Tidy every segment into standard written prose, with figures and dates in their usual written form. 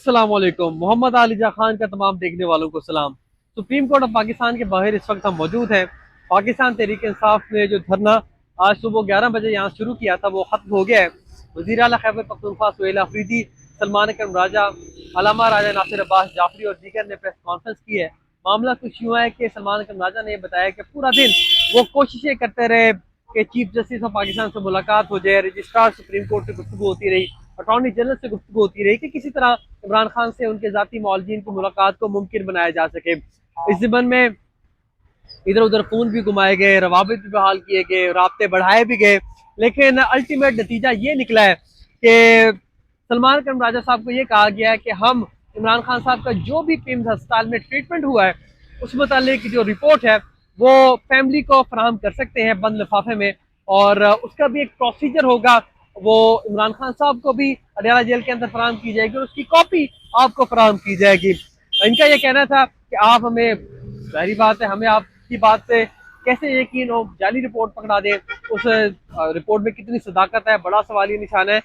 अस्सलाम वालेकुम। मोहम्मद आलिजा खान का तमाम देखने वालों को सलाम। सुप्रीम कोर्ट ऑफ पाकिस्तान के बाहर इस वक्त हम मौजूद हैं। पाकिस्तान तहरीक इंसाफ ने जो धरना आज सुबह 11 बजे यहाँ शुरू किया था वो ख़त्म हो गया है। वज़ीर आला खैबर पख्तूनख्वा सुहेल अफरीदी, सलमान अकरम राजा, अलामा राजा नासिर अब्बास जाफरी और दीगर ने प्रेस कॉन्फ्रेंस की है। मामला कुछ यूँ है कि सलमान अकरम राजा ने बताया कि पूरा दिन वो कोशिशें करते रहे कि चीफ जस्टिस ऑफ पाकिस्तान से मुलाकात हो जाए, रजिस्ट्रार सुप्रीम कोर्ट से गुफ्तगू होती रही, अटॉर्नी जनरल से गुफ्तगू होती रही कि किसी तरह इमरान खान से उनके ज़ाती मौलजीन की मुलाकात को मुमकिन बनाया जा सके। इस ज़िम्मन में इधर उधर फ़ोन भी घुमाए गए, रवाबित भी बहाल किए गए, राब्ते बढ़ाए भी गए, लेकिन अल्टीमेट नतीजा ये निकला है कि सलमान अकरम राजा साहब को ये कहा गया है कि हम इमरान खान साहब का जो भी पिम्स अस्पताल में ट्रीटमेंट हुआ है उस मुतालिक की जो रिपोर्ट है वो फैमिली को फराहम कर सकते हैं बंद लिफाफे में, और उसका भी एक प्रोसीजर होगा। वो इमरान खान साहब को भी अडयाला जेल के अंदर फराहम की जाएगी और उसकी कॉपी आपको फराहम की जाएगी। इनका ये कहना था कि आप हमें, जाहिर बात है, हमें आपकी बात से कैसे यकीन हो, जाली रिपोर्ट पकड़ा दें, उस रिपोर्ट में कितनी सदाकत है, बड़ा सवालिया निशान है।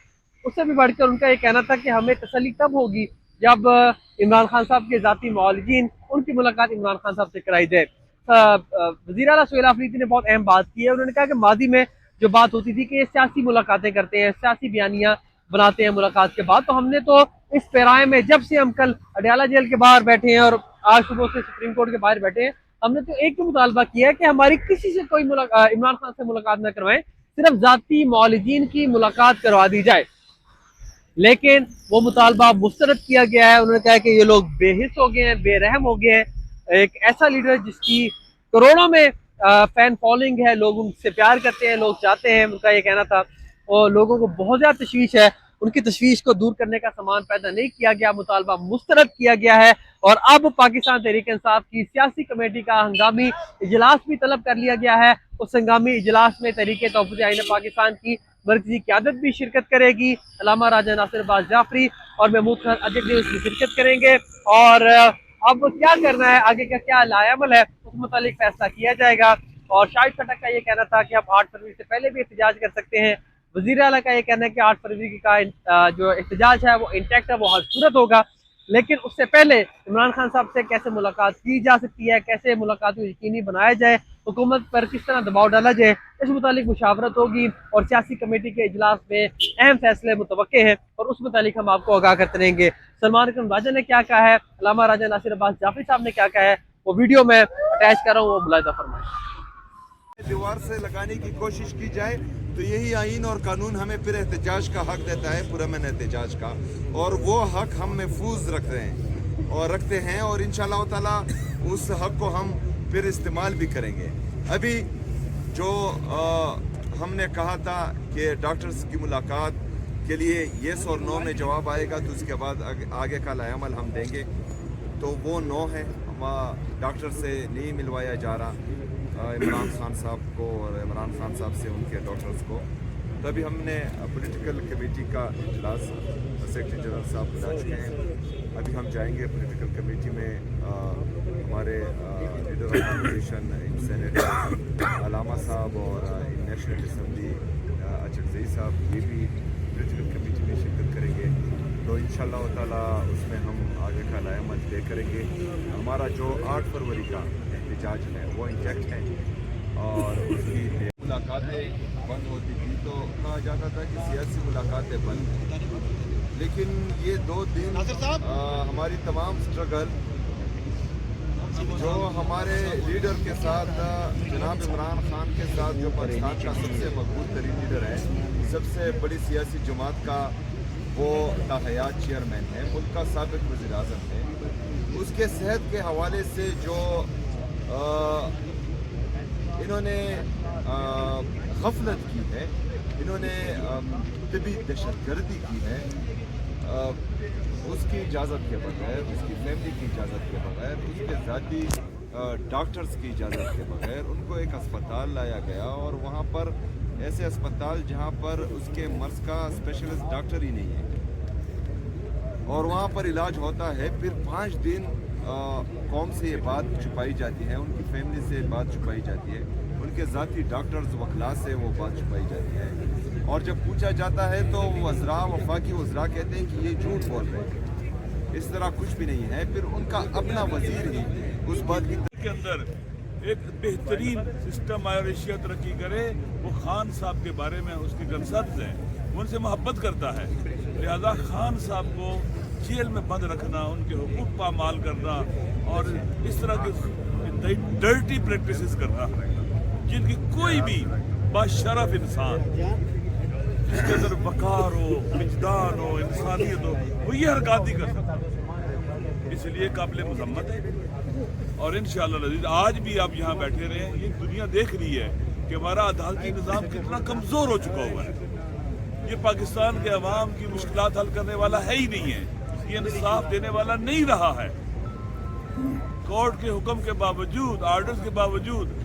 उससे भी बढ़कर उनका ये कहना था कि हमें तसल्ली तब होगी जब इमरान खान साहब के ज़ाती मौलजीन उनकी मुलाकात इमरान खान साहब से कराई जाए। वज़ीर आला सुहेल अफरीदी ने बहुत अहम बात की है। उन्होंने कहा कि मादी में जो बात होती थी कि ये सियासी मुलाकातें करते हैं, सियासी बयानियाँ बनाते हैं मुलाकात के बाद, तो हमने तो इस पैराए में जब से हम कल अडयाला जेल के बाहर बैठे हैं और आज सुबह से सुप्रीम कोर्ट के बाहर बैठे हैं, हमने तो एक ही मुतालबा किया है कि हमारी किसी से कोई इमरान खान से मुलाकात न करवाएं, सिर्फ ज़ाती मौलजीन की मुलाकात करवा दी जाए। लेकिन वो मुतालबा मुस्तरद किया गया है। उन्होंने कहा कि ये लोग बेहिस हो गए हैं, बेरहम हो गए हैं। एक ऐसा लीडर जिसकी करोड़ों में फैन फॉलोइंग है, लोग उनसे प्यार करते हैं, लोग चाहते हैं, उनका ये कहना था, और लोगों को बहुत ज़्यादा तशवीश है, उनकी तशवीश को दूर करने का सामान पैदा नहीं किया गया, मुतालबा मुस्तरद किया गया है। और अब पाकिस्तान तहरीक इंसाफ की सियासी कमेटी का हंगामी इजलास भी तलब कर लिया गया है। उस हंगामी इजलास में तहरीक तहफ़्फ़ुज़ आईन पाकिस्तान की मरकजी क़यादत भी शिरकत करेगी, अलामा राजा नासिर अब्बास जाफरी और महमूद खान अजक भी उसमें शिरकत करेंगे। और अब क्या करना है, आगे का क्या लायामल है, उस मुतालिक फैसला किया जाएगा। और शाहिद खट्टक का ये कहना था कि आप 8 फरवरी से पहले भी एहतजाज कर सकते हैं। वज़ीर आला का ये कहना है कि 8 फरवरी का जो एहतजाज है वो इंटैक्ट है, वो हर सूरत होगा, लेकिन उससे पहले इमरान खान साहब से कैसे मुलाकात की जा सकती है, कैसे मुलाकात को यकीनी बनाया जाए, हुकूमत पर किस तरह दबाव डाला जाए, इस मुतालिक मुशावरत होगी और सियासी कमेटी के इजलास में अहम फैसले मुतवक्के हैं और उस मुतालिक हम आपको आगाह करते रहेंगे। सलमान अकरम राजा ने क्या कहा है, अलामा राजा नासिर अब्बास जाफरी साहब ने क्या कहा है, वो वीडियो में अटैच कर रहा हूँ, वो मुलाहिजा फरमाएं। दीवार से लगाने की कोशिश की जाए तो यही आइन और कानून हमें फिर एहतजाज का हक देता है, पुरअमन एहतजाज का, और वो हक हम महफूज रखते हैं और इंशाअल्लाह ताला उस हक को हम फिर इस्तेमाल भी करेंगे। अभी जो हमने कहा था कि डॉक्टर्स की मुलाकात के लिए येस और नो में जवाब आएगा तो उसके बाद आगे का लायामल हम देंगे, तो वो नो है, डॉक्टर से नहीं मिलवाया जा रहा इमरान खान साहब को और इमरान खान साहब से उनके डॉक्टर्स को। तभी हमने पॉलिटिकल कमेटी का इजलास सेक्रेटरी जनरल साहब बुला चुके हैं। अभी हम जाएंगे पॉलिटिकल कमेटी में, हमारे leader of opposition in senate अलामा साहब और इन नेशनल असम्बली अचकजई साहब, ये भी पॉलिटिकल कमेटी में शिरकत करेंगे। तो इंशाअल्लाह ताला उसमें हम आगे का लायामल तय करेंगे। हमारा जो 8 फरवरी का एहतजाज है वो इंटैक्ट है और उसकी मुलाकातें बंद होती थी तो कहा जाता था कि सियासी मुलाकातें बंद हैं, लेकिन ये 2 दिन हमारी तमाम स्ट्रगल जो हमारे लीडर के साथ जनाब इमरान खान के साथ, जो पाकिस्तान का सबसे मकबूल तरीन लीडर है, सबसे बड़ी सियासी जमात का वो ताहयात चेयरमैन है, मुल्क का साबिक वज़ीर आज़म है, उसके सेहत के हवाले से जो इन्होंने गफलत की है, इन्होंने तबी दहशतगर्दी की है, उसकी इजाज़त के बगैर, उसकी फैमिली की इजाज़त के बगैर, उसके ज़ाती डॉक्टर्स की इजाज़त के बगैर उनको एक अस्पताल लाया गया और वहाँ पर ऐसे अस्पताल जहाँ पर उसके मर्ज़ का स्पेशलिस्ट डॉक्टर ही नहीं है और वहाँ पर इलाज होता है, फिर 5 दिन कौम से ये बात छुपाई जाती है, उनकी फैमिली से बात छुपाई जाती है, उनके ज़ाती डॉक्टर्स वकला से वो बात छुपाई जाती है, और जब पूछा जाता है तो वज़रा वफाकी वज़रा कहते हैं कि ये झूठ बोल रहे हैं। इस तरह कुछ भी नहीं है। फिर उनका अपना वजीर ही उस बात की के अंदर एक बेहतरीन सिस्टम और एशिया तरक्की करे, वो खान साहब के बारे में उसके कंसर्न्स हैं, उनसे मोहब्बत करता है। लिहाजा खान साहब को जेल में बंद रखना, उनके हुकूक पामाल करना और इस तरह की डर्टी प्रैक्टिसेस करना, जिनकी कोई भी बाशरफ इंसान जिसके अंदर वकार हो, विजदान हो, इंसानियत हो, वो ये हरकत ही कर सकता है। इसलिए काबिल मजम्मत है। और इंशाअल्लाह आज भी आप यहाँ बैठे रहे, ये दुनिया देख रही है कि हमारा अदालती निज़ाम कितना कमज़ोर हो चुका हुआ है। ये पाकिस्तान के अवाम की मुश्किलात हल करने वाला है ही नहीं है, ये इंसाफ देने वाला नहीं रहा है। कोर्ट के हुक्म के बावजूद, आर्डर्स के बावजूद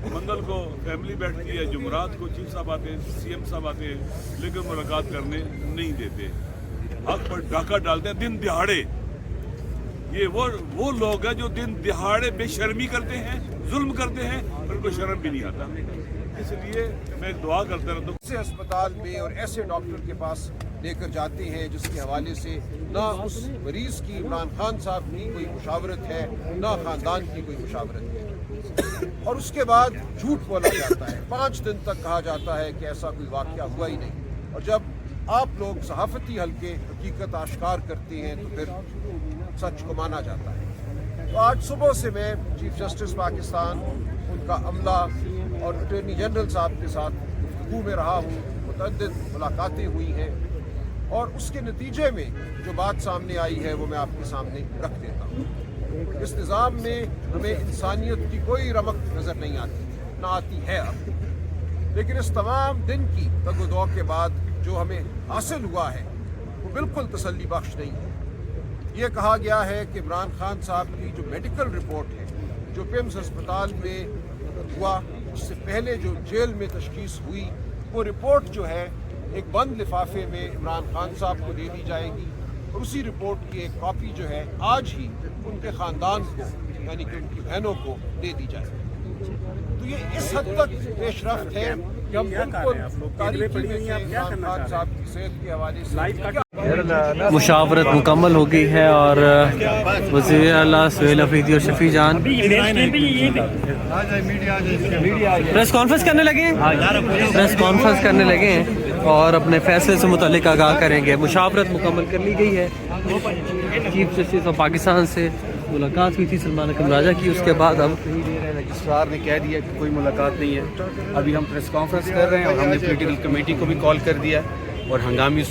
मंगल को फैमिली बैठती है, जुमरात को चीफ साहब आते हैं, सीएम साहब आते हैं, लेकिन मुलाकात करने नहीं देते, हक पर डाका डालते हैं दिन दिहाड़े। ये वो लोग हैं जो दिन दिहाड़े बेशर्मी करते हैं, जुल्म करते हैं, और उनको शर्म भी नहीं आता। इसलिए मैं एक दुआ करता रहता हूँ। ऐसे अस्पताल में और ऐसे डॉक्टर के पास लेकर जाते हैं जिसके हवाले से ना उस मरीज की इमरान खान साहब की कोई मुशावरत है, ना खानदान की कोई मुशावरत है, और उसके बाद झूठ बोला जाता है। 5 दिन तक कहा जाता है कि ऐसा कोई वाक़या हुआ ही नहीं, और जब आप लोग सहाफ़ती हल्के हकीकत आश्कार करते हैं तो फिर सच को माना जाता है। तो आज सुबह से मैं चीफ जस्टिस पाकिस्तान, उनका अमला और अटॉर्नी जनरल साहब के साथ गुफ्तगू में रहा हूँ, मुतअद्दिद मुलाकातें हुई हैं, और उसके नतीजे में जो बात सामने आई है वो मैं आपके सामने रख देता हूँ। इस निज़ाम में हमें इंसानियत की कोई रमक नज़र नहीं आती, ना आती है अब, लेकिन इस तमाम दिन की तगदौ के बाद जो हमें हासिल हुआ है वो बिल्कुल तसल्ली बख्श नहीं है। ये कहा गया है कि इमरान खान साहब की जो मेडिकल रिपोर्ट है, जो पिम्स अस्पताल में हुआ, उससे पहले जो जेल में तशखीस हुई, वो रिपोर्ट जो है एक बंद लिफाफे में इमरान खान साहब को दे दी जाएगी, और उसी रिपोर्ट की एक कॉपी जो है आज ही उनके ख़ानदान को, यानी कि उनकी बहनों को दे दी जाएगी। तो ये इस हद तक पेशरफ्त है कि हम बिल्कुल तारीखी में इमरान खान साहब की सेहत के हवाले से मुशावरत मुकम्मल हो गई है, और वज़ीर आला सुहेल अफरीदी और शफी जान प्रेस कॉन्फ्रेंस करने लगे हैं और अपने फैसले से मुतालिक आगाह करेंगे। मुशावरत मुकम्मल कर ली गई है, चीफ जस्टिस ऑफ पाकिस्तान से मुलाकात हुई थी सलमान अकरम राजा की, उसके बाद अब रजिस्ट्रार ने कह दिया कि कोई मुलाकात नहीं है। अभी हम प्रेस कॉन्फ्रेंस कर रहे हैं और हमने पॉलिटिकल कमेटी को भी कॉल कर दिया है, और हंगामी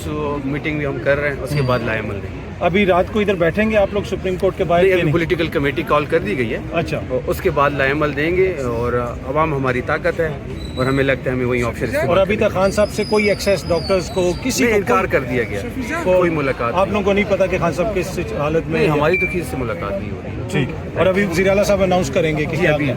मीटिंग भी हम कर रहे हैं, उसके बाद लाएमल देंगे। अभी रात को इधर बैठेंगे आप लोग सुप्रीम कोर्ट के बाहर? अभी पॉलिटिकल कमेटी कॉल कर दी गई है। अच्छा, और उसके बाद लाएमल देंगे, और अवाम हमारी ताकत है, और हमें लगता है हमें वही ऑप्शन। और अभी तक खान साहब से कोई एक्सेस डॉक्टर्स को किसी को इनकार कर दिया गया, कोई मुलाकात। आप लोगों को नहीं पता कि खान साहब किस हालत में? हमारी तो किसी से मुलाकात नहीं हो रही। ठीक, और अभी वज़ीर आला साहब अनाउंस करेंगे कि अभी